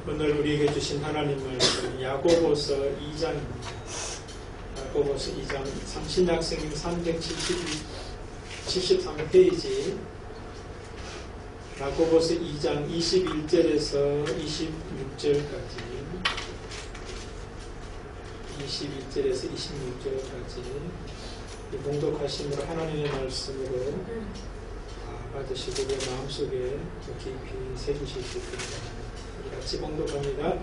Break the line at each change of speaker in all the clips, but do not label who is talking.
오늘 우리에게 주신 하나님 말씀 야고보서 2장입니다. 야고보서 2장 삼신약성인 373페이지 야고보서 2장 21절에서 26절까지 26절까지 봉독하심으로 하나님의 말씀으로 받으시고 그 마음속에 깊이 새기실 수 있도록 같이 봉독합니다.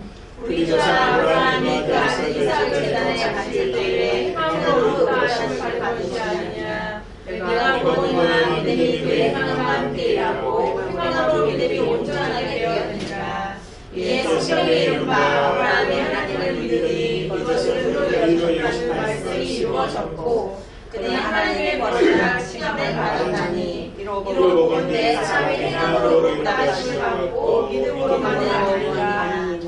우리 조상 아브라함이 그 아들 이삭을 제단에 바칠 때에 행함으로 의하는 살 받으지 않느냐. 내가 보니와 믿음이 그의 행함과 함께 일하고 행함으로 믿음이 온전하게 되었느니라. 이에 성경에 이른바 아브라함이 하나님을 믿으니 그것을 의로 여김하는 말씀이 이루어졌고 그는 하나님의 머리가 칭함을 받았나니 이로 보건대 사람의 행함으로 의롭다 하심을 받고 믿음으로 만나느니라.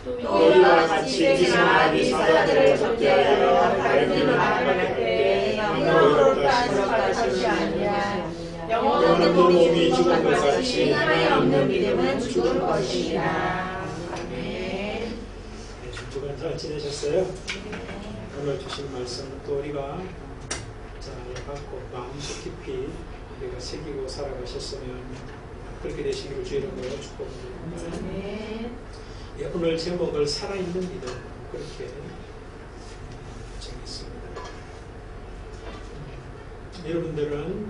또 이와 같이 지상하니 사자들을 적대하여 다른 일을 말할 때에 행함으로 의롭다 하심을 아니냐. 영원한 몸이 죽은 것 같이 하나님 없는 믿음은 죽은 것이니라. 아멘.
주간 잘 지내셨어요? 오늘 주신 말씀 또 우리가 잘 받고 마음속 깊이 우리가 새기고 살아가셨으면 그렇게 되시기를 주의 이름으로 축복드립니다. 예, 오늘 제목을 살아있는 믿음 그렇게 정했습니다. 여러분들은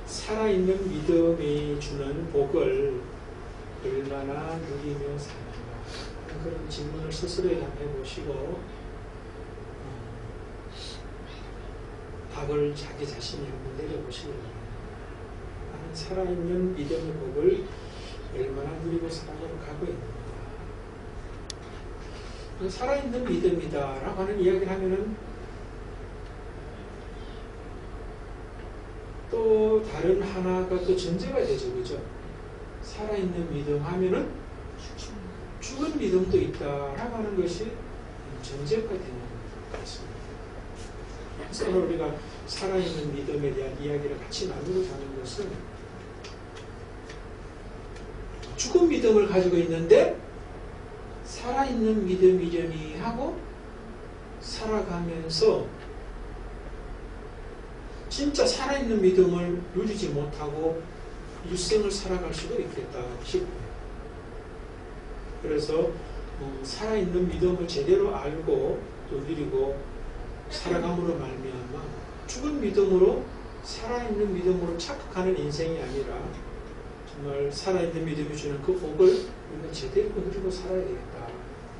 살아있는 믿음이 주는 복을 얼마나 누리며 사는가 그런 질문을 스스로에 한번 해보시고 답을 자기 자신이 한번 내려보시기 바랍니다. 나는 살아있는 믿음의 복을 얼마나 누리고 살아가고 있는가. 살아있는 믿음이다 라고 하는 이야기를 하면은 또 다른 하나가 또 전제가 되죠. 그죠? 살아있는 믿음 하면은 죽은 믿음도 있다 라고 하는 것이 전제가 되는 것 같습니다. 그래서 오늘 우리가 살아있는 믿음에 대한 이야기를 같이 나누고자 하는 것은 죽은 믿음을 가지고 있는데 살아있는 믿음이려니 하고 살아가면서 진짜 살아있는 믿음을 누리지 못하고 일생을 살아갈 수도 있겠다 싶어요. 그래서 살아있는 믿음을 제대로 알고 또 누리고 살아감으로 말미암아 죽은 믿음으로 살아있는 믿음으로 착각하는 인생이 아니라 정말 살아있는 믿음이 주는 그 복을 우리가 제대로 누리고 살아야 되겠다.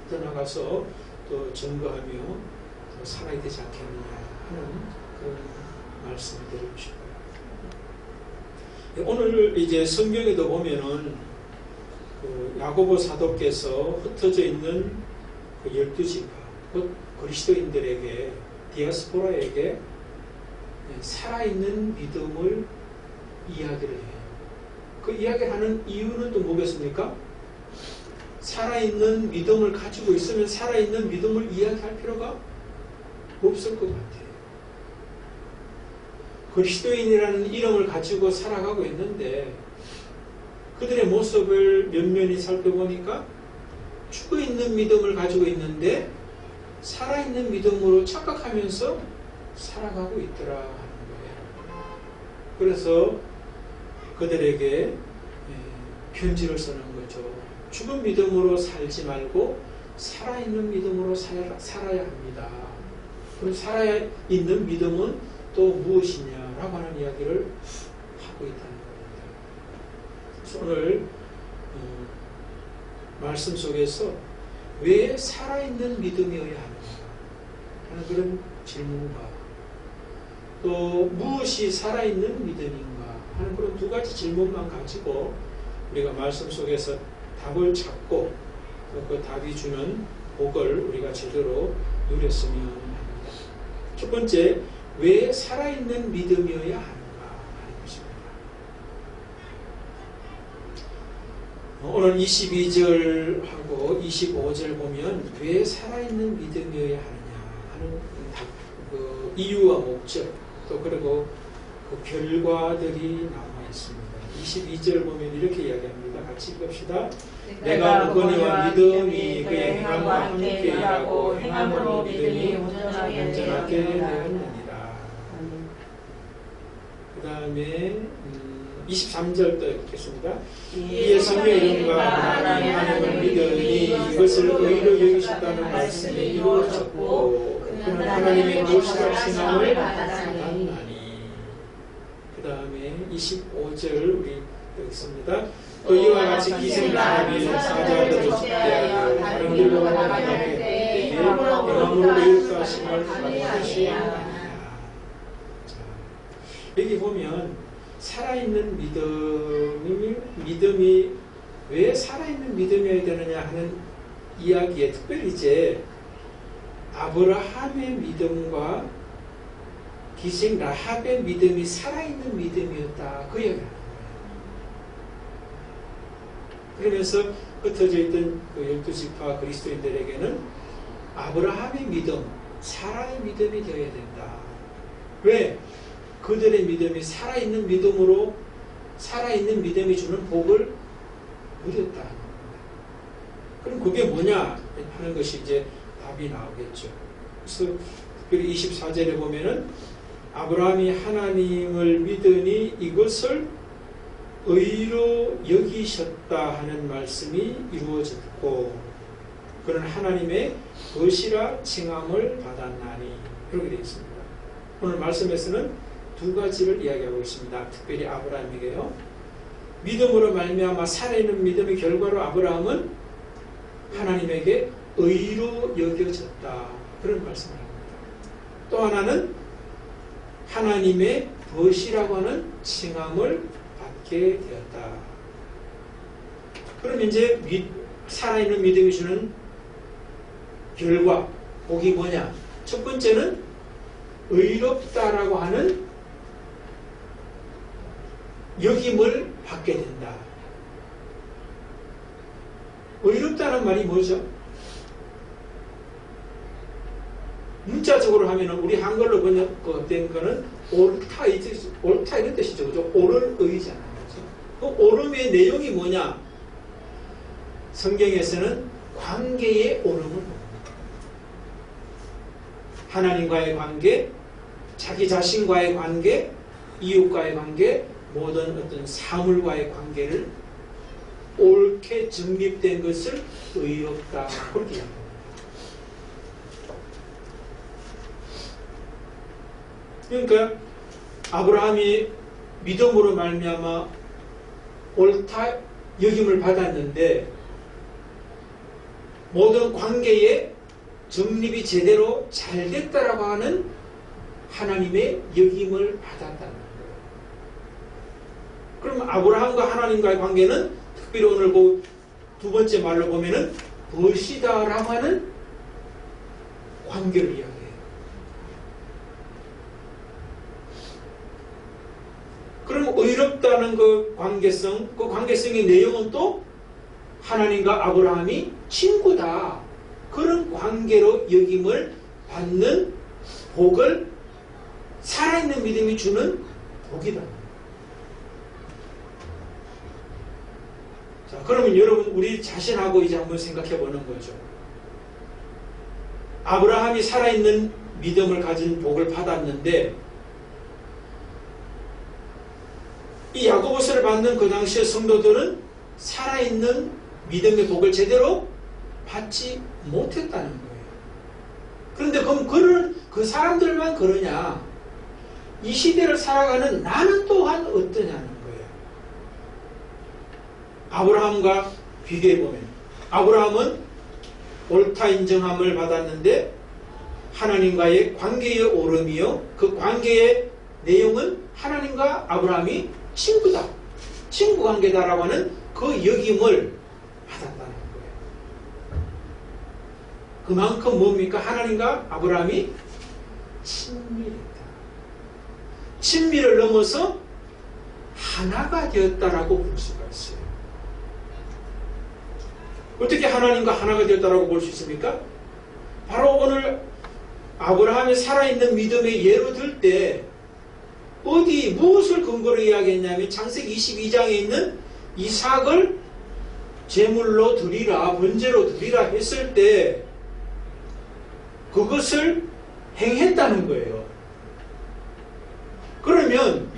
떠나가서 또 증거하며 또 살아야 되지 않겠느냐 하는 그런 말씀을 드리고 싶어요. 오늘 이제 성경에도 보면은 그 야고보 사도께서 흩어져 있는 그 12지파, 곧 그리스도인들에게 디아스포라에게 살아있는 믿음을 이야기를 해요. 그 이야기를 하는 이유는 또 뭐겠습니까? 살아있는 믿음을 가지고 있으면 살아있는 믿음을 이야기할 필요가 없을 것 같아요. 그리스도인이라는 이름을 가지고 살아가고 있는데 그들의 모습을 면면히 살펴보니까 죽어있는 믿음을 가지고 있는데 살아있는 믿음으로 착각하면서 살아가고 있더라 하는 거예요. 그래서 그들에게 편지를 쓰는 거죠. 죽은 믿음으로 살지 말고 살아있는 믿음으로 살아야 합니다. 그럼 살아야 있는 믿음은 또 무엇이냐라고 하는 이야기를 하고 있다는 겁니다. 그래서 오늘 말씀 속에서 왜 살아있는 믿음이어야 하는가 하는 그런 질문과 또 무엇이 살아있는 믿음인가 하는 그런 두 가지 질문만 가지고 우리가 말씀 속에서 답을 찾고 또 그 답이 주는 복을 우리가 제대로 누렸으면 합니다. 첫 번째, 왜 살아있는 믿음이어야 하는가 하는 것입니다. 오늘 22절하고 25절 보면 왜 살아있는 믿음이어야 하느냐 하는 그 이유와 목적 또 그리고 그 결과들이 나와 있습니다. 22절 보면 이렇게 이야기합니다. 같이 읽읍시다.
내가 권위와 믿음이 그의 행함과 함께 일하고 행함으로 믿음이 온전하게
되었느니라. 그 다음에 23절 또 읽겠습니다. 이에 성령의 이름과 하나님을 믿으니 이것을 의로 여기셨다는 말씀이 이루어졌고 그는 하나님의 도시락 신앙을 받았나니. 그 다음에 25절 우리 읽습니다. 또 이와 같이 기생사람이 사자들을 숙대하여 다른 길로 나갈 때에 영광으로 이웃과 하심을 받으시 아니하냐. 여기 보면 살아있는 믿음이 왜 살아있는 믿음이어야 되느냐 하는 이야기에 특별히 이제 아브라함의 믿음과 기생 라합의 믿음이 살아있는 믿음이었다. 그 얘기를 하는 거예요. 그러면서 흩어져 있던 그 12지파 그리스도인들에게는 아브라함의 믿음, 사라의 믿음이 되어야 된다. 왜? 그들의 믿음이 살아있는 믿음으로 살아있는 믿음이 주는 복을 누렸다. 그럼 그게 뭐냐 하는 것이 이제 답이 나오겠죠. 그래서 특별히 24절에 보면은 아브라함이 하나님을 믿으니 이것을 의로 여기셨다 하는 말씀이 이루어졌고 그는 하나님의 것이라 칭함을 받았나니 그렇게 되어 있습니다. 오늘 말씀에서는 두 가지를 이야기하고 있습니다. 특별히 아브라함에게요. 믿음으로 말미암아 살아있는 믿음의 결과로 아브라함은 하나님에게 의로 여겨졌다. 그런 말씀을 합니다. 또 하나는 하나님의 벗이라고 하는 칭함을 받게 되었다. 그럼 이제 살아있는 믿음이 주는 결과, 복이 뭐냐? 첫 번째는 의롭다라고 하는 여김을 받게 된다. 의롭다는 말이 뭐죠? 문자적으로 하면 우리 한글로 번역된 거는 옳다 이런 뜻이죠. 그죠? 옳을 의잖아요. 그 옳음의 내용이 뭐냐? 성경에서는 관계의 옳음을 봅니다. 하나님과의 관계, 자기 자신과의 관계, 이웃과의 관계, 모든 어떤 사물과의 관계를 옳게 정립된 것을 의롭다. 그렇게 이야기합니다. 그러니까 아브라함이 믿음으로 말미암아 옳다 여김을 받았는데 모든 관계에 정립이 제대로 잘 됐다라고 하는 하나님의 여김을 받았다는 거예요. 그럼 아브라함과 하나님과의 관계는 특별히 오늘 그 두 번째 말로 보면은 벗이다라고 하는 관계를 이야기해요. 그럼 의롭다는 그 관계성의 내용은 또 하나님과 아브라함이 친구다. 그런 관계로 여김을 받는 복을 살아있는 믿음이 주는 복이다. 자, 그러면 여러분 우리 자신하고 이제 한번 생각해 보는 거죠. 아브라함이 살아있는 믿음을 가진 복을 받았는데 이 야고보서를 받는 그 당시의 성도들은 살아있는 믿음의 복을 제대로 받지 못했다는 거예요. 그런데 그럼 그 사람들만 그러냐? 이 시대를 살아가는 나는 또한 어떠냐는 거예요. 아브라함과 비교해보면 아브라함은 옳다 인정함을 받았는데 하나님과의 관계의 오름이요. 그 관계의 내용은 하나님과 아브라함이 친구다. 친구 관계다라고 하는 그 여김을 받았다는 거예요. 그만큼 뭡니까? 하나님과 아브라함이 친밀했다. 친밀을 넘어서 하나가 되었다라고 볼 수가 있어요. 어떻게 하나님과 하나가 되었다라고 볼 수 있습니까? 바로 오늘 아브라함이 살아있는 믿음의 예로 들 때 무엇을 근거로 이야기했냐면 창세기 22장에 있는 이삭을 제물로 드리라, 번제로 드리라 했을 때 그것을 행했다는 거예요. 그러면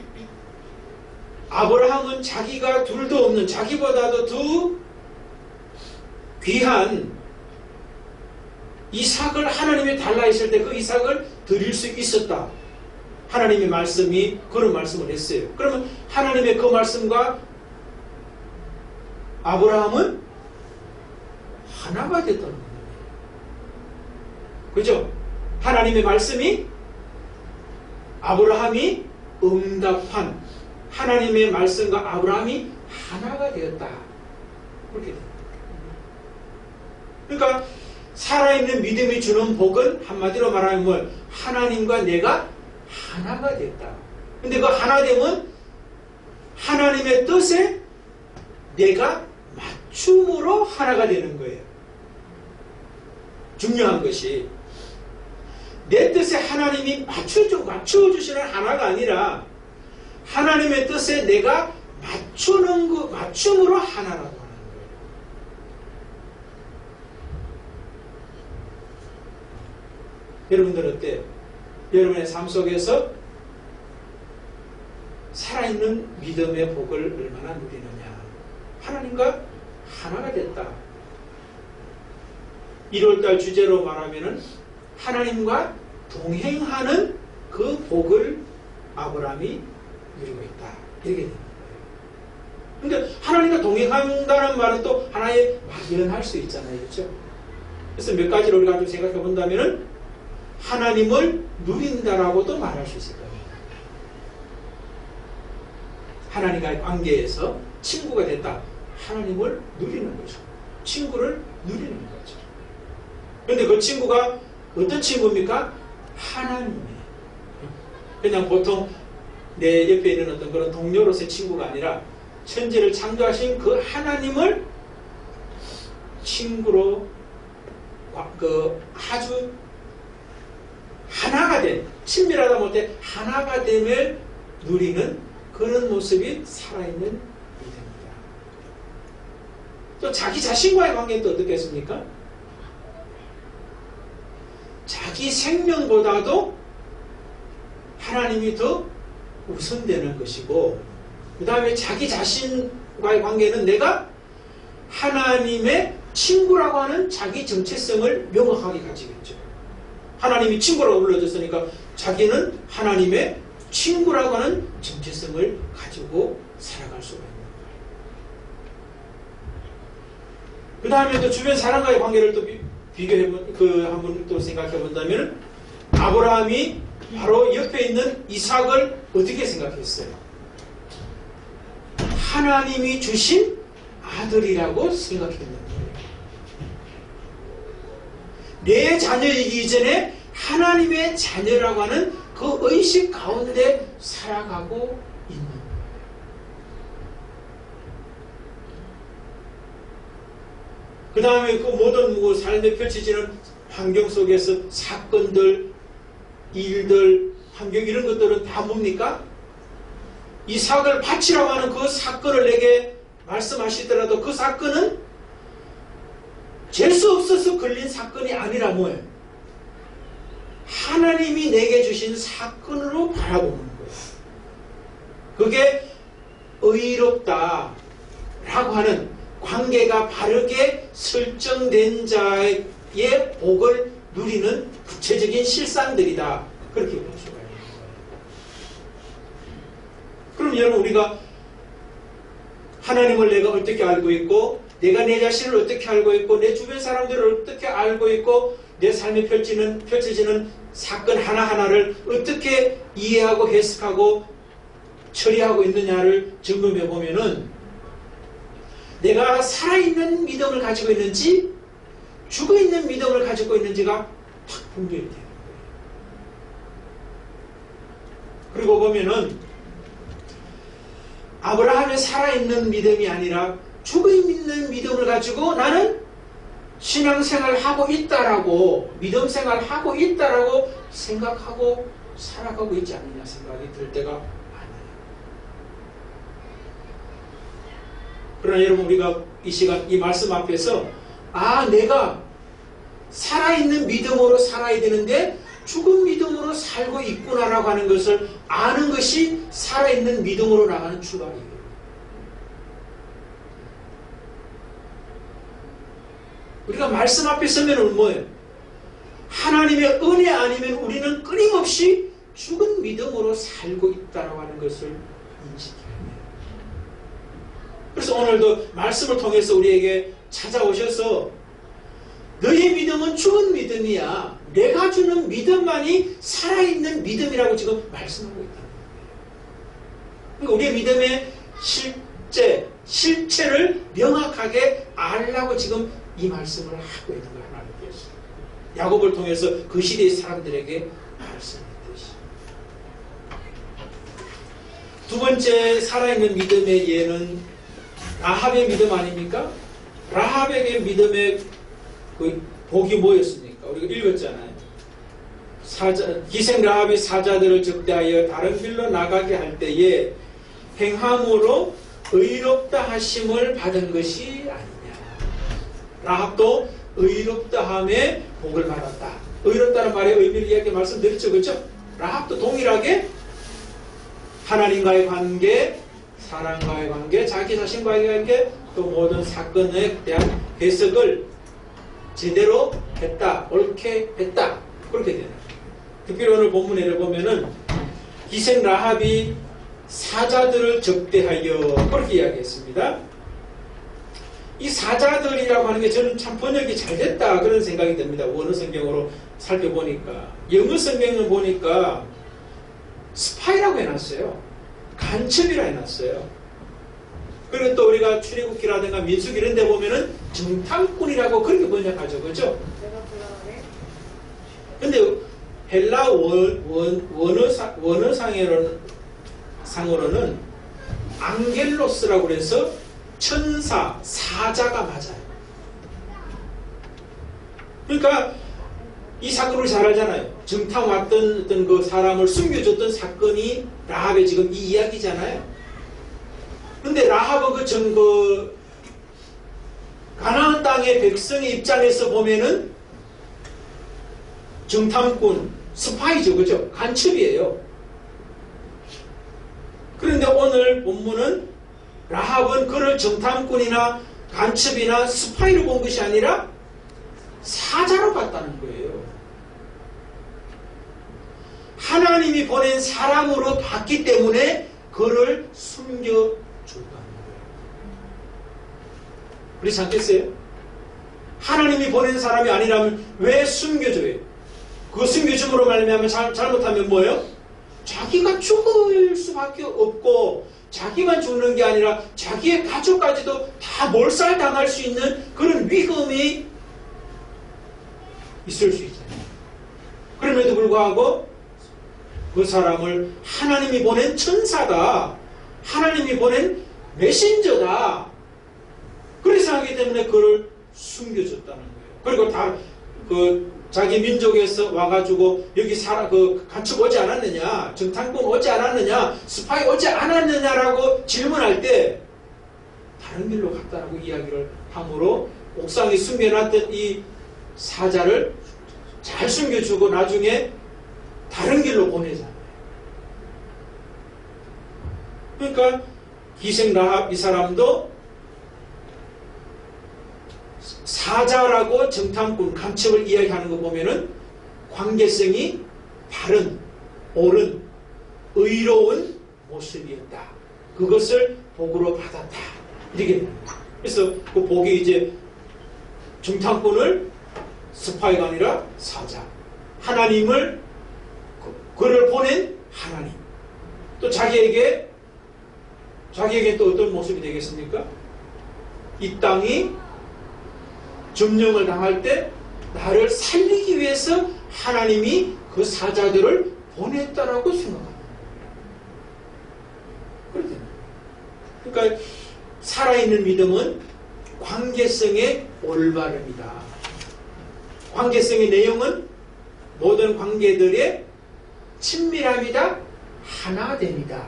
아브라함은 자기가 둘도 없는, 자기보다도 더 귀한 이삭을 하나님이 달라 했을 때 그 이삭을 드릴 수 있었다. 하나님의 말씀이 그런 말씀을 했어요. 그러면 하나님의 그 말씀과 아브라함은 하나가 됐다는 거예요. 그죠? 하나님의 말씀이 아브라함이 응답한 하나님의 말씀과 아브라함이 하나가 되었다. 그렇게 됩니다. 그러니까 살아있는 믿음이 주는 복은 한마디로 말하면 뭐 하나님과 내가 하나가 됐다. 근데 그 하나 되면 하나님의 뜻에 내가 맞춤으로 하나가 되는 거예요. 중요한 것이 내 뜻에 하나님이 맞춰주시는 하나가 아니라 하나님의 뜻에 내가 맞추는 그 맞춤으로 하나라고 하는 거예요. 여러분들 어때요? 여러분의 삶 속에서 살아있는 믿음의 복을 얼마나 누리느냐? 하나님과 하나가 됐다. 1월달 주제로 말하면은 하나님과 동행하는 그 복을 아브라함이 누리고 있다. 이렇게 되는 거예요. 근데 하나님과 동행한다는 말은 또 하나의 막연할 수 있잖아요. 그렇죠? 그래서 몇 가지를 우리가 좀 생각해 본다면은 하나님을 누린다라고도 말할 수 있을 겁니다. 하나님과의 관계에서 친구가 됐다. 하나님을 누리는 거죠. 친구를 누리는 거죠. 그런데 그 친구가 어떤 친구입니까? 하나님의. 그냥 보통 내 옆에 있는 어떤 그런 동료로서의 친구가 아니라 천지를 창조하신 그 하나님을 친구로 아주 하나가 된, 친밀하다 못해 하나가 됨을 누리는 그런 모습이 살아있는 믿음입니다. 또 자기 자신과의 관계는 또 어떻겠습니까? 자기 생명보다도 하나님이 더 우선되는 것이고, 그 다음에 자기 자신과의 관계는 내가 하나님의 친구라고 하는 자기 정체성을 명확하게 가지고 있죠. 하나님이 친구라고 불러줬으니까 자기는 하나님의 친구라고 하는 정체성을 가지고 살아갈 수가 있는 거예요. 그 다음에 또 주변 사람과의 관계를 또 비교해본, 한번 또 생각해 본다면 아브라함이 바로 옆에 있는 이삭을 어떻게 생각했어요? 하나님이 주신 아들이라고 생각했는 거예요. 내 자녀이기 이전에 하나님의 자녀라고 하는 그 의식 가운데 살아가고 있는 거예요. 그 다음에 그 모든 삶에 펼쳐지는 환경 속에서 사건들, 일들, 환경 이런 것들은 다 뭡니까? 이삭을 바치라고 하는 그 사건을 내게 말씀하시더라도 그 사건은 재수 없어서 걸린 사건이 아니라 뭐예요? 하나님이 내게 주신 사건으로 바라보는 거예요. 그게 의롭다라고 하는 관계가 바르게 설정된 자의 복을 누리는 구체적인 실상들이다. 그렇게 볼 수가 있는 거예요. 그럼 여러분, 우리가 하나님을 내가 어떻게 알고 있고, 내가 내 자신을 어떻게 알고 있고, 내 주변 사람들을 어떻게 알고 있고, 내 삶에 펼쳐지는 사건 하나하나를 어떻게 이해하고 해석하고 처리하고 있느냐를 점검해 보면은 내가 살아있는 믿음을 가지고 있는지 죽어있는 믿음을 가지고 있는지가 탁 분별이 되는 거예요. 그리고 보면은 아브라함의 살아있는 믿음이 아니라 죽어있는 믿음을 가지고 나는 신앙생활을 하고 있다라고, 믿음생활을 하고 있다라고 생각하고 살아가고 있지 않느냐 생각이 들 때가 많아요. 그러나 여러분 우리가 이 시간 이 말씀 앞에서 내가 살아있는 믿음으로 살아야 되는데 죽은 믿음으로 살고 있구나라고 하는 것을 아는 것이 살아있는 믿음으로 나가는 출발이에요. 우리가 말씀 앞에 서면 뭐예요? 하나님의 은혜 아니면 우리는 끊임없이 죽은 믿음으로 살고 있다고 하는 것을 인식해야 해요. 그래서 오늘도 말씀을 통해서 우리에게 찾아오셔서 너의 믿음은 죽은 믿음이야. 내가 주는 믿음만이 살아있는 믿음이라고 지금 말씀하고 있다는 거예요. 그러니까 우리의 믿음의 실체를 명확하게 알라고 지금 이 말씀을 하고 있는 거예요. 하나님께서 야곱을 통해서 그 시대의 사람들에게 말씀했듯이. 두 번째 살아있는 믿음의 예는 라합의 믿음 아닙니까? 라합에게 믿음의 그 복이 뭐였습니까? 우리가 읽었잖아요. 기생 라합이 사자들을 적대하여 다른 길로 나가게 할 때에 행함으로 의롭다 하심을 받은 것이 아니냐. 라합도 의롭다 함에 복을 받았다. 의롭다는 말의 의미를 이야기 말씀드렸죠. 그렇죠? 라합도 동일하게 하나님과의 관계, 사람과의 관계, 자기 자신과의 관계, 또 모든 사건에 대한 해석을 제대로 했다, 옳게 했다. 그렇게 되는. 특별히 오늘 본문에 보면은 기생 라합이 사자들을 적대하여 그렇게 이야기했습니다. 이 사자들이라고 하는 게 저는 참 번역이 잘 됐다 그런 생각이 듭니다. 원어 성경으로 살펴보니까. 영어 성경을 보니까 스파이라고 해놨어요. 간첩이라 해놨어요. 그리고 또 우리가 출애굽기라든가 민수기 이런 데 보면은 정탐꾼이라고 그렇게 번역하죠. 그렇죠? 근데 헬라 원어상으로는 앙겔로스라고 그래서 천사, 사자가 맞아요. 그러니까 이 사건을 잘 알잖아요. 정탐 왔던 어떤 그 사람을 숨겨줬던 사건이 라합의 지금 이 이야기잖아요. 근데 라합은 그 가나안 땅의 백성의 입장에서 보면은 정탐꾼, 스파이죠. 그죠? 간첩이에요. 그런데 오늘 본문은 라합은 그를 정탐꾼이나 간첩이나 스파이로 본 것이 아니라 사자로 봤다는 거예요. 하나님이 보낸 사람으로 봤기 때문에 그를 숨겨줬다는 거예요. 그렇지 않겠어요? 하나님이 보낸 사람이 아니라면 왜 숨겨줘요? 그 숨겨줌으로 말미암아 잘못하면 뭐예요? 자기가 죽을 수밖에 없고 자기만 죽는 게 아니라 자기의 가족까지도 다 몰살당할 수 있는 그런 위험이 있을 수 있잖아요. 그럼에도 불구하고 그 사람을 하나님이 보낸 천사다. 하나님이 보낸 메신저다. 그래서 하기 때문에 그를 숨겨줬다는 거예요. 그리고 자기 민족에서 와가지고 여기 간첩 오지 않았느냐, 정탐꾼 오지 않았느냐, 스파이 오지 않았느냐라고 질문할 때 다른 길로 갔다라고 이야기를 함으로 옥상에 숨겨놨던 이 사자를 잘 숨겨주고 나중에 다른 길로 보내잖아요. 그러니까 기생 라합 이 사람도 사자라고 정탐꾼, 간첩을 이야기하는 거 보면은 관계성이 바른, 옳은, 의로운 모습이었다. 그것을 복으로 받았다. 이렇게 됩니다. 그래서 그 복이 이제 정탐꾼을 스파이가 아니라 사자. 하나님을, 그를 보낸 하나님. 또 자기에게 또 어떤 모습이 되겠습니까? 이 땅이 점령을 당할 때 나를 살리기 위해서 하나님이 그 사자들을 보냈다라고 생각합니다. 그러니까 살아있는 믿음은 관계성의 올바름이다. 관계성의 내용은 모든 관계들의 친밀함이다. 하나됨이다.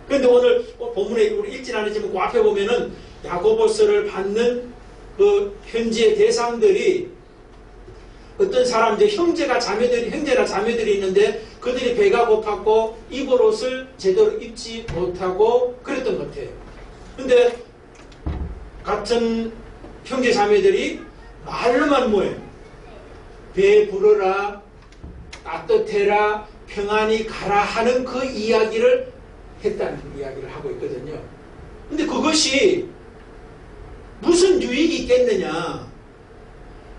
그런데 오늘 본문에 우리 읽진 않았지만 그 앞에 보면은 야고보서를 받는 그 편지의 대상들이 어떤 사람들 형제나 자매들이 있는데 그들이 배가 고팠고 입을 옷을 제대로 입지 못하고 그랬던 것 같아요. 근데 같은 형제 자매들이 말로만 뭐예요? 배부르라, 따뜻해라, 평안히 가라 하는 그 이야기를 했다는 이야기를 하고 있거든요. 근데 그것이 무슨 유익이 있겠느냐?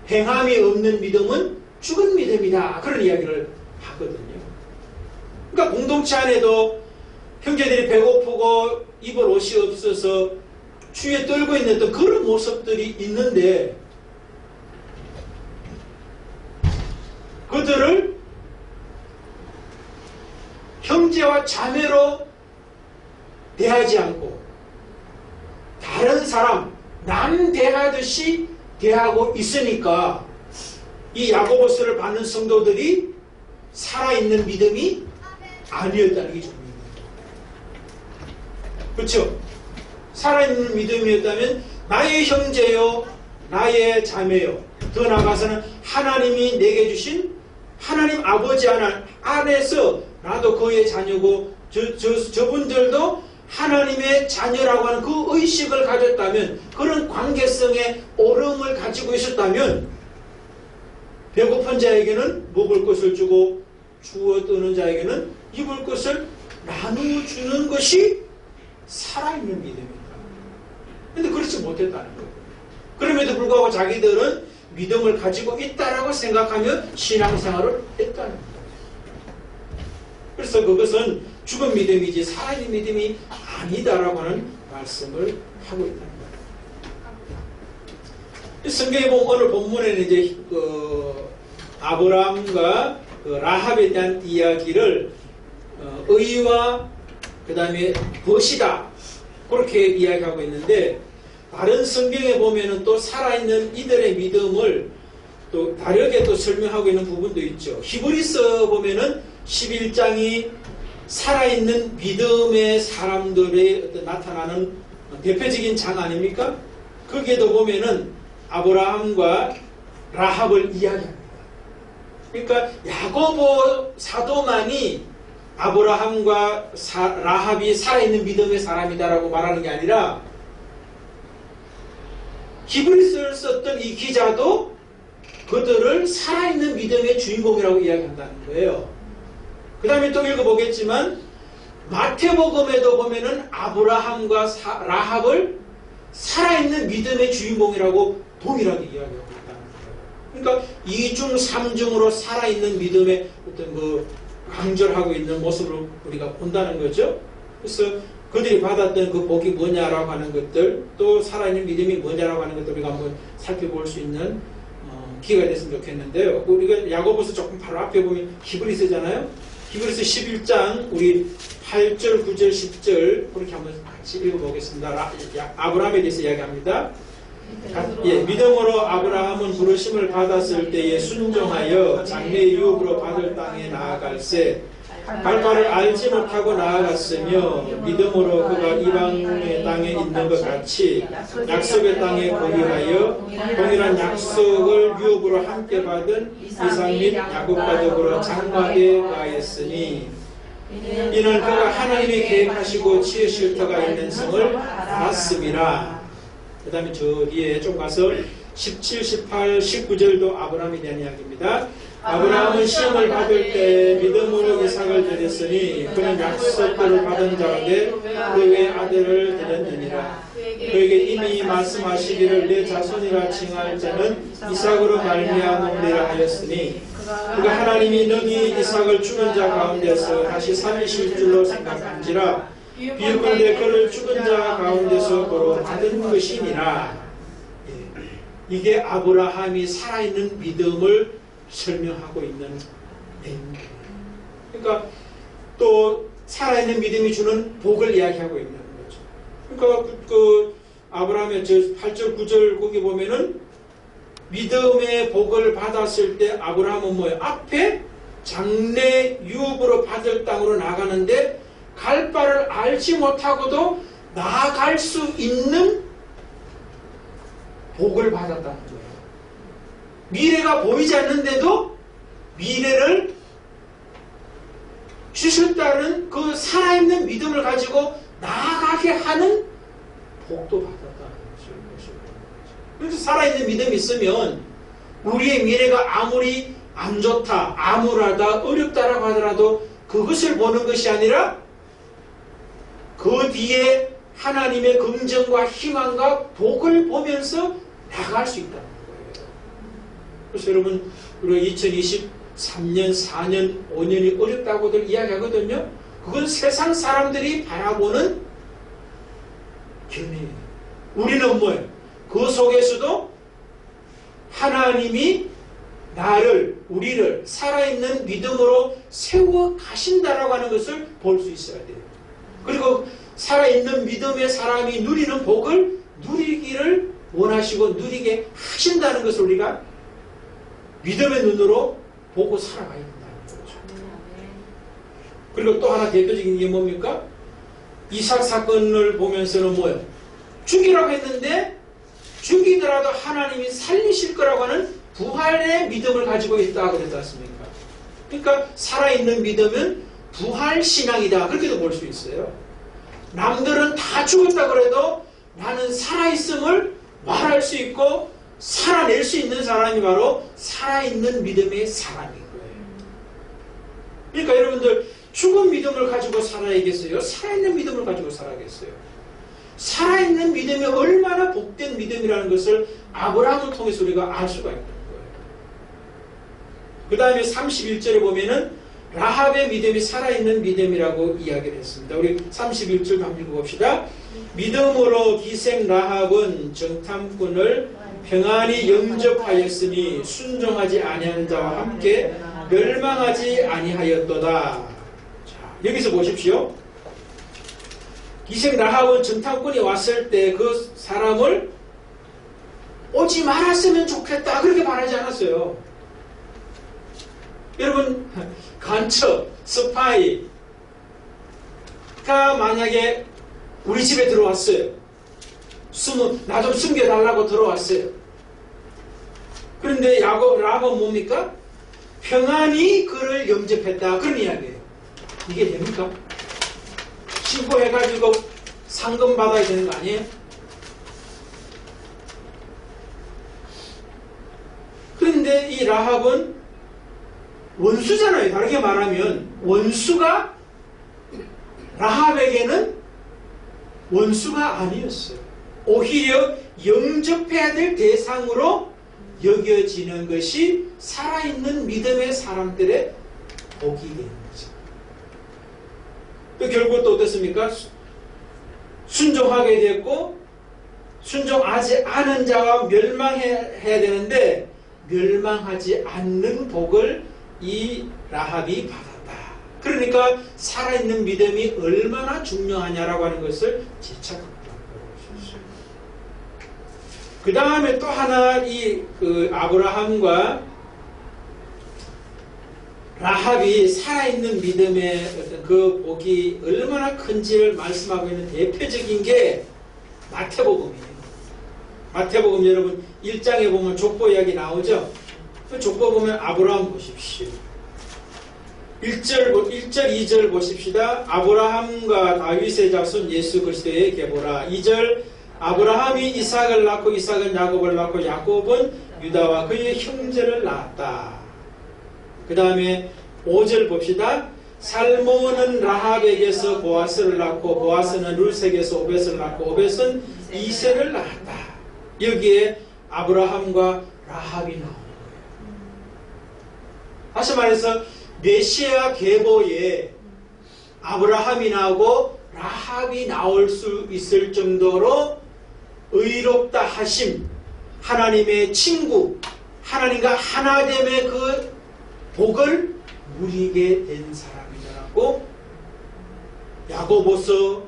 행함이 없는 믿음은 죽은 믿음이다. 그런 이야기를 하거든요. 그러니까 공동체 안에도 형제들이 배고프고 입을 옷이 없어서 추위에 떨고 있는 또 그런 모습들이 있는데 그들을 형제와 자매로 대하지 않고 다른 사람, 남 대하듯이 대하고 있으니까 이 야고보서를 받는 성도들이 살아있는 믿음이 아니었다는 게 중요합니다. 그렇죠? 살아있는 믿음이었다면 나의 형제요, 나의 자매요, 더 나아가서는 하나님이 내게 주신 하나님 아버지 안에서 나도 그의 자녀고 저분들도 하나님의 자녀라고 하는 그 의식을 가졌다면, 그런 관계성의 오름을 가지고 있었다면 배고픈 자에게는 먹을 것을 주고 추워 뜨는 자에게는 입을 것을 나누어 주는 것이 살아있는 믿음입니다. 그런데 그렇지 못했다는 거예요. 그럼에도 불구하고 자기들은 믿음을 가지고 있다라고 생각하며 신앙생활을 했다는 거예요. 그래서 그것은 죽은 믿음이지 살아있는 믿음이 아니다라고 하는 말씀을 하고 있다는 거예요. 성경에 보면 오늘 본문에는 이제 아브라함과 라합에 대한 이야기를 의와 그 다음에 벗이다 그렇게 이야기하고 있는데, 다른 성경에 보면은 또 살아있는 이들의 믿음을 또 다르게 또 설명하고 있는 부분도 있죠. 히브리서 보면은 11장이 살아있는 믿음의 사람들의 어떤 나타나는 대표적인 장 아닙니까? 거기에도 보면은 아브라함과 라합을 이야기합니다. 그러니까 야고보 사도만이 아브라함과 라합이 살아있는 믿음의 사람이다라고 말하는 게 아니라 히브리서를 썼던 이 기자도 그들을 살아있는 믿음의 주인공이라고 이야기한다는 거예요. 그 다음에 또 읽어보겠지만 마태복음에도 보면은 아브라함과 라합을 살아있는 믿음의 주인공이라고 동일하게 이야기하고 있다는 거예요. 그러니까 2중 3중으로 살아있는 믿음의 어떤 그 강조하고 있는 모습으로 우리가 본다는 거죠. 그래서 그들이 받았던 그 복이 뭐냐라고 하는 것들, 또 살아있는 믿음이 뭐냐라고 하는 것들 우리가 한번 살펴볼 수 있는 기회가 됐으면 좋겠는데요. 우리가 야고보서 조금 바로 앞에 보면 히브리서잖아요. 히브리서 11장 우리 8절, 9절, 10절 그렇게 한번 같이 읽어보겠습니다. 아브라함에 대해서 이야기합니다. 믿음으로 아브라함은 부르심을 받았을 때에 순종하여 장래 유업으로 받을 땅에 나아갈새 갈 바를 알지 못하고 나아갔으며, 믿음으로 그가 이방의 땅에 있는 것 같이 약속의 땅에 거류하여 동일한 약속을 유업으로 함께 받은 이삭 및 야곱과 더불어 장막에 가했으니, 이는 그가 하나님이 계획하시고 지으실 터가 있는 성을 받았음이라. 그 다음에 저 뒤에 좀 가서 17, 18, 19절도 아브라함에 대한 이야기입니다. 아브라함은 시험을 받을 때 믿음으로 이삭을 드렸으니 그는 약속대로 받은 자인데 그의 아들을 드렸느니라. 그에게 이미 말씀하시기를 내 자손이라 칭할 자는 이삭으로 말미암으리라 하였으니, 그가 하나님이 능히 이삭을 죽은 자 가운데서 다시 살리실 줄로 생각한지라. 비유컨대 그를 죽은 자 가운데서 보러 받은 것이니라. 이게 아브라함이 살아있는 믿음을 설명하고 있는 내용입니다. 그러니까 또 살아있는 믿음이 주는 복을 이야기하고 있는 거죠. 그러니까 그 아브라함의 저 8절 9절 거기 보면은 믿음의 복을 받았을 때 아브라함은 뭐예요? 앞에 장래 유업으로 받을 땅으로 나가는데 갈 바를 알지 못하고도 나아갈 수 있는 복을 받았다는 거예요. 미래가 보이지 않는데도 미래를 주셨다는 그 살아있는 믿음을 가지고 나아가게 하는 복도 받았다는 것을. 그래서 살아있는 믿음이 있으면 우리의 미래가 아무리 안 좋다, 암울하다, 어렵다라고 하더라도 그것을 보는 것이 아니라 그 뒤에 하나님의 긍정과 희망과 복을 보면서 나갈 수 있다는 거예요. 그래서 여러분, 우리가 2023년, 4년, 5년이 어렵다고들 이야기하거든요. 그건 세상 사람들이 바라보는 견해예요. 우리는 뭐예요? 그 속에서도 하나님이 우리를 살아있는 믿음으로 세워 가신다라고 하는 것을 볼 수 있어야 돼요. 그리고 살아있는 믿음의 사람이 누리는 복을 누리기를 원하시고 누리게 하신다는 것을 우리가 믿음의 눈으로 보고 살아가야 된다는 거죠. 그리고 또 하나 대표적인 게 뭡니까? 이삭 사건을 보면서는 뭐예요? 죽이라고 했는데 죽이더라도 하나님이 살리실 거라고 하는 부활의 믿음을 가지고 있다 그랬지 않습니까? 그러니까 살아있는 믿음은 부활신앙이다, 그렇게도 볼 수 있어요. 남들은 다 죽었다 그래도 나는 살아있음을 말할 수 있고 살아낼 수 있는 사람이 바로 살아있는 믿음의 사람인 거예요. 그러니까 여러분들 죽은 믿음을 가지고 살아야겠어요? 살아있는 믿음을 가지고 살아야겠어요? 살아있는 믿음이 얼마나 복된 믿음이라는 것을 아브라함을 통해서 우리가 알 수가 있는 거예요. 그 다음에 31절에 보면은 라합의 믿음이 살아있는 믿음이라고 이야기를 했습니다. 우리 31절 한번 읽어봅시다. 믿음으로 기생 라합은 정탐꾼을 평안히 영접하였으니 순종하지 아니하는 자와 함께 멸망하지 아니하였도다. 자, 여기서 보십시오. 기생 라합은 정탐꾼이 왔을 때 그 사람을 오지 말았으면 좋겠다, 그렇게 말하지 않았어요. 여러분, 간첩, 스파이가 만약에 우리 집에 들어왔어요. 나 좀 숨겨달라고 들어왔어요. 그런데 라합은 뭡니까? 평안히 그를 영접했다, 그런 이야기예요. 이게 됩니까? 신고해가지고 상금 받아야 되는 거 아니에요? 그런데 이 라합은 원수잖아요. 다르게 말하면 원수가 라합에게는 원수가 아니었어요. 오히려 영접해야 될 대상으로 여겨지는 것이 살아있는 믿음의 사람들의 복이 되는 거죠. 또 결국 또 어떻습니까? 순종하게 됐고 순종하지 않은 자와 멸망해야 되는데 멸망하지 않는 복을 이 라합이 받았다. 그러니까 살아있는 믿음이 얼마나 중요하냐라고 하는 것을 재차적으로 볼 수 있어요. 그 다음에 또 하나 그 아브라함과 라합이 살아있는 믿음의 어떤 그 복이 얼마나 큰지를 말씀하고 있는 대표적인 게 마태복음이에요. 마태복음 여러분 1장에 보면 족보 이야기 나오죠? 그 족보 보면 아브라함 보십시오. 1절, 2절 보십시다. 아브라함과 다윗의 자손 예수 그리스도의 계보라. 2절 아브라함이 이삭을 낳고 이삭은 야곱을 낳고 야곱은 유다와 그의 형제를 낳았다. 그 다음에 5절 봅시다. 살몬은 라합에게서 보아스를 낳고 보아스는 룰색에서 오벳을 낳고 오벳은 이세를 낳았다. 여기에 아브라함과 라합이 나오는 거예요. 다시 말해서 메시아 계보에 아브라함이 나오고 라합이 나올 수 있을 정도로 의롭다 하심, 하나님의 친구, 하나님과 하나됨의 그 복을 누리게 된 사람이라고 야고보서,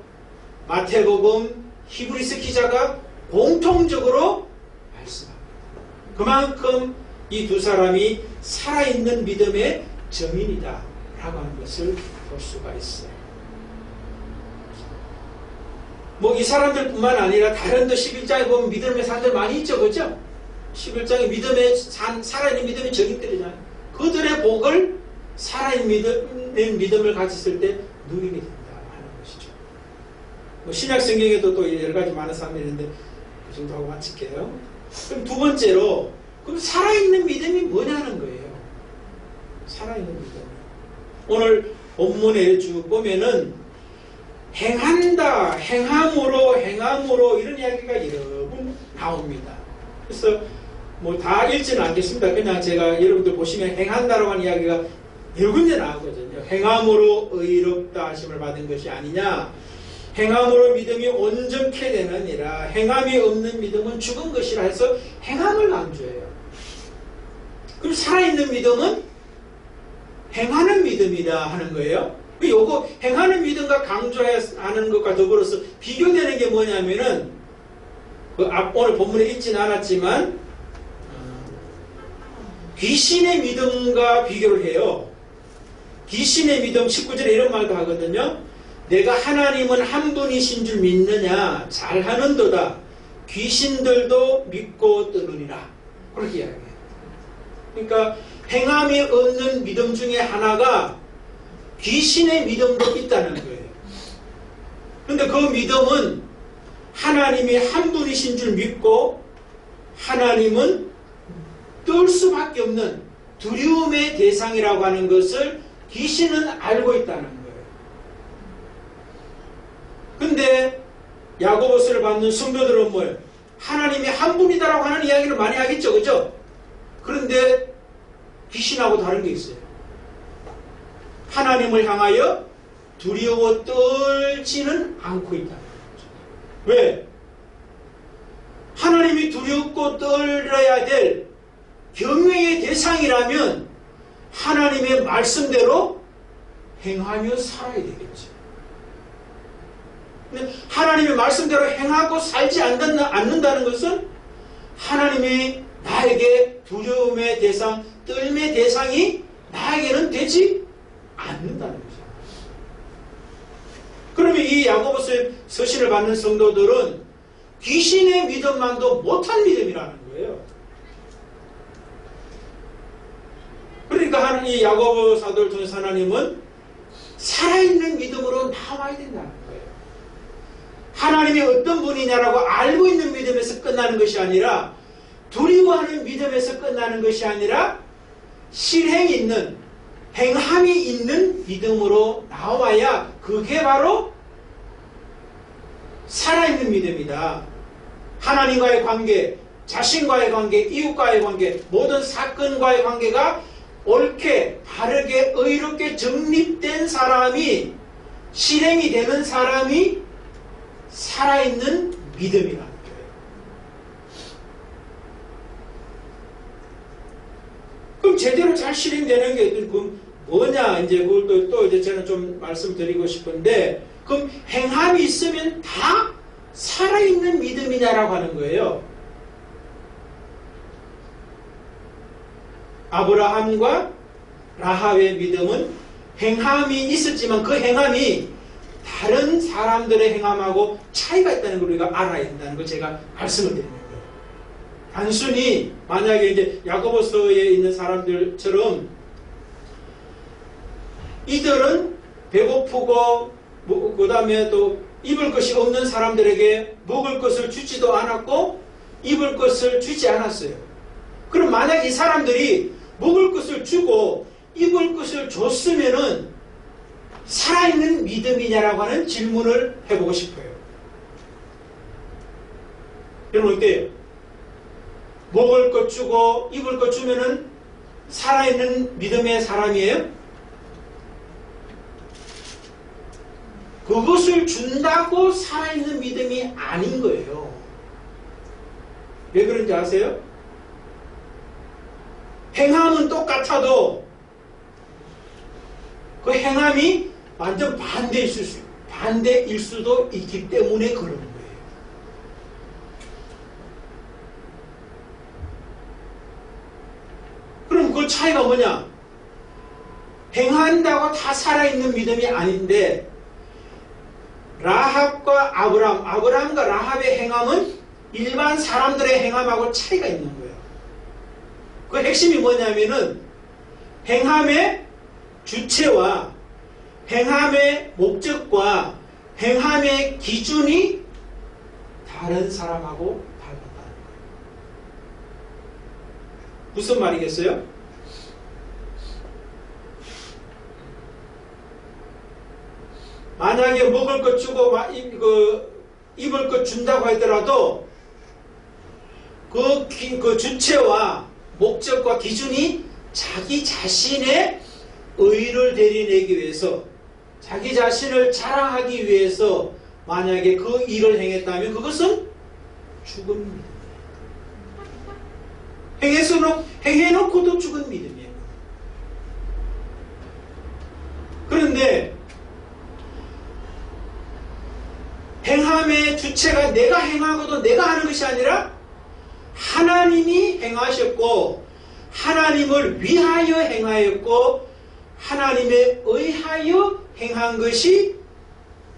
마태복음, 히브리서 기자가 공통적으로 말씀합니다. 그만큼 이 두 사람이 살아있는 믿음의 증인이다 라고 하는 것을 볼 수가 있어요. 뭐 이 사람들뿐만 아니라 다른 데 11장에 보면 믿음의 사람들 많이 있죠, 그죠? 11장에 믿음의 살아있는 믿음의 적인들이잖아요. 그들의 복을 살아있는 믿음을 가졌을 때 누리게 된다 하는 것이죠. 뭐 신약 성경에도 또 여러 가지 많은 사람들이 있는데 그 정도 하고 마칠게요. 그럼 두 번째로, 그럼 살아있는 믿음이 뭐냐는 거예요. 살아있는 믿음. 오늘 본문에 쭉 보면은 행한다, 행함으로 이런 이야기가 여러 번 나옵니다. 그래서 뭐 다 읽지는 않겠습니다. 그냥 제가 여러분들 보시면 행한다라고 하는 이야기가 여러 군데 나오거든요. 행함으로 의롭다 하심을 받은 것이 아니냐, 행함으로 믿음이 온전케 되느니라, 행함이 없는 믿음은 죽은 것이라 해서 행함을 강조해요. 그럼 살아있는 믿음은 행하는 믿음이다 하는 거예요. 요거 행하는 믿음과 강조하는 것과 더불어서 비교되는 게 뭐냐면은 오늘 본문에 읽지는 않았지만 귀신의 믿음과 비교를 해요. 귀신의 믿음 19절에 이런 말도 하거든요. 내가 하나님은 한 분이신 줄 믿느냐, 잘하는도다. 귀신들도 믿고 떠느니라. 그렇게 이야기해요. 그러니까 행함이 없는 믿음 중에 하나가 귀신의 믿음도 있다는 거예요. 그런데 그 믿음은 하나님이 한 분이신 줄 믿고 하나님은 떨 수밖에 없는 두려움의 대상이라고 하는 것을 귀신은 알고 있다는 거예요. 근데 야고보서를 받는 성도들은 뭐예요? 하나님이 한 분이다라고 하는 이야기를 많이 하겠죠, 그죠? 그런데 귀신하고 다른 게 있어요. 하나님을 향하여 두려워 떨지는 않고 있다는 거죠. 왜? 하나님이 두렵고 떨어야 될 경외의 대상이라면 하나님의 말씀대로 행하며 살아야 되겠죠. 근데 하나님의 말씀대로 행하고 살지 않는다는 것은 하나님이 나에게 두려움의 대상, 떨림의 대상이 나에게는 되지 않는다는 거죠. 그러면 이 야고보서 서신을 받는 성도들은 귀신의 믿음만도 못한 믿음이라는 거예요. 그러니까 이 야고보 사도를 통해서 하나님은 살아있는 믿음으로 나와야 된다는 거예요. 하나님이 어떤 분이냐라고 알고 있는 믿음에서 끝나는 것이 아니라, 두려워하는 믿음에서 끝나는 것이 아니라 실행이 있는, 행함이 있는 믿음으로 나와야 그게 바로 살아있는 믿음이다. 하나님과의 관계, 자신과의 관계, 이웃과의 관계, 모든 사건과의 관계가 옳게, 바르게, 의롭게 정립된 사람이, 실행이 되는 사람이 살아있는 믿음이라는 거예요. 그럼 제대로 잘 실행되는 게 뭐냐, 이제 그걸 또 이제 저는 좀 말씀드리고 싶은데, 그럼 행함이 있으면 다 살아있는 믿음이냐라고 하는 거예요. 아브라함과 라합의 믿음은 행함이 있었지만 그 행함이 다른 사람들의 행함하고 차이가 있다는 걸 우리가 알아야 된다는 걸 제가 말씀을 드리는 거예요. 단순히 만약에 이제 야고보서에 있는 사람들처럼 이들은 배고프고 그 다음에 또 입을 것이 없는 사람들에게 먹을 것을 주지도 않았고 입을 것을 주지 않았어요. 그럼 만약 이 사람들이 먹을 것을 주고 입을 것을 줬으면은 살아있는 믿음이냐라고 하는 질문을 해보고 싶어요. 여러분 어때요? 먹을 것 주고 입을 것 주면은 살아있는 믿음의 사람이에요? 그것을 준다고 살아있는 믿음이 아닌 거예요. 왜 그런지 아세요? 행함은 똑같아도 그 행함이 완전 반대일 수도 있기 때문에 그런 거예요. 그럼 그 차이가 뭐냐? 행한다고 다 살아있는 믿음이 아닌데 라합과 아브라함과 라합의 행함은 일반 사람들의 행함하고 차이가 있는 거예요. 그 핵심이 뭐냐면은 행함의 주체와 행함의 목적과 행함의 기준이 다른 사람하고 달랐다는 거예요. 무슨 말이겠어요? 만약에 먹을 것 주고 입을 것 준다고 하더라도 그 주체와 목적과 기준이 자기 자신의 의를 대리내기 위해서 자기 자신을 자랑하기 위해서 만약에 그 일을 행했다면 그것은 죽은 믿음이에요. 행해놓고도 죽은 믿음이에요. 그런데 행함의 주체가 내가 행하고도 내가 하는 것이 아니라 하나님이 행하셨고 하나님을 위하여 행하였고 하나님에 의하여 행한 것이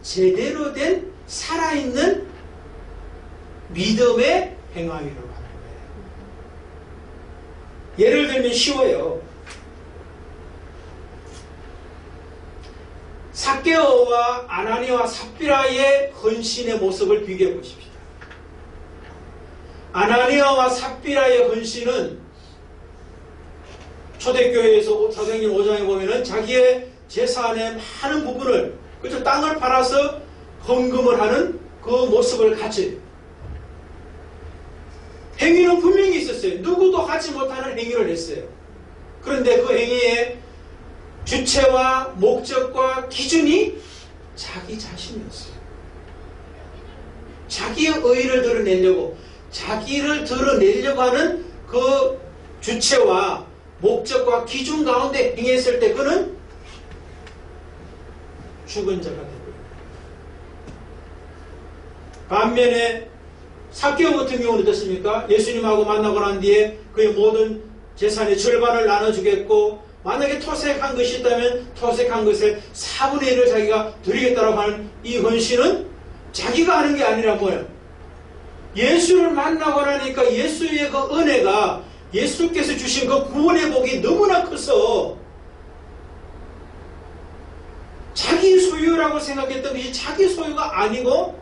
제대로 된 살아있는 믿음의 행함이라고 하는 거예요. 예를 들면 쉬워요. 삭개오와 아나니아와 삽비라의 헌신의 모습을 비교해 보십시다. 아나니아와 삽비라의 헌신은 초대교회에서 사도행전 5장에 보면은 자기의 재산의 많은 부분을 그저 땅을 팔아서 헌금을 하는 그 모습을 가져요. 행위는 분명히 있었어요. 누구도 하지 못하는 행위를 했어요. 그런데 그 행위의 주체와 목적과 기준이 자기 자신이었어요. 자기의 의의를 드러내려고 자기를 드러내려고 하는 그 주체와 목적과 기준 가운데 행했을 때 그는 죽은 자가 되고 반면에 삭개오 같은 경우는 어떻습니까? 예수님하고 만나고 난 뒤에 그의 모든 재산의 절반을 나눠주겠고 만약에 토색한 것이 있다면 토색한 것의 4분의 1을 자기가 드리겠다라고 하는 이 헌신은 자기가 하는 게 아니라 뭐예요? 예수를 만나고 나니까 예수의 그 은혜가 예수께서 주신 그 구원의 복이 너무나 커서 자기 소유라고 생각했던 것이 자기 소유가 아니고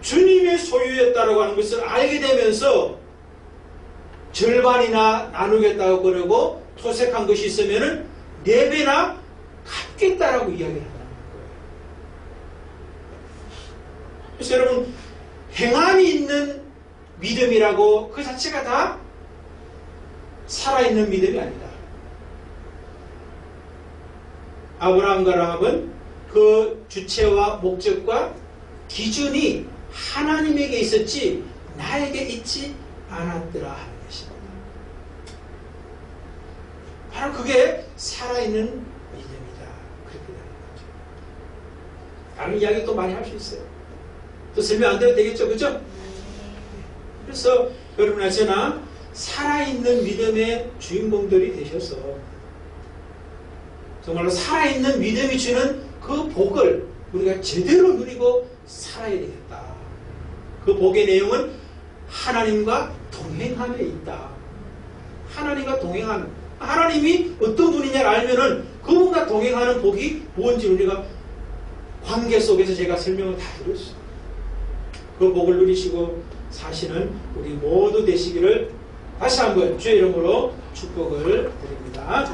주님의 소유였다라고 하는 것을 알게 되면서 절반이나 나누겠다고 그러고 토색한 것이 있으면은 4배나 갚겠다라고 이야기를 하는 거예요. 그래서 여러분 행함이 있는 믿음이라고 그 자체가 다 살아있는 믿음이 아니다. 아브라함과 라합은 그 주체와 목적과 기준이 하나님에게 있었지 나에게 있지 않았더라 하는 것입니다. 바로 그게 살아있는 믿음이다. 그렇게 되는 거죠. 다른 이야기 또 많이 할 수 있어요. 또 설명 안 드려도 되겠죠, 그죠? 그래서 여러분이나 저나 살아있는 믿음의 주인공들이 되셔서 정말로 살아있는 믿음이 주는 그 복을 우리가 제대로 누리고 살아야 되겠다. 그 복의 내용은 하나님과 동행함에 있다. 하나님과 동행하는, 하나님이 어떤 분이냐를 알면은 그분과 동행하는 복이 뭔지 우리가 관계 속에서 제가 설명을 다 드렸어요. 그 복을 누리시고 사시는 우리 모두 되시기를 다시 한번 주의 이름으로 축복을 드립니다.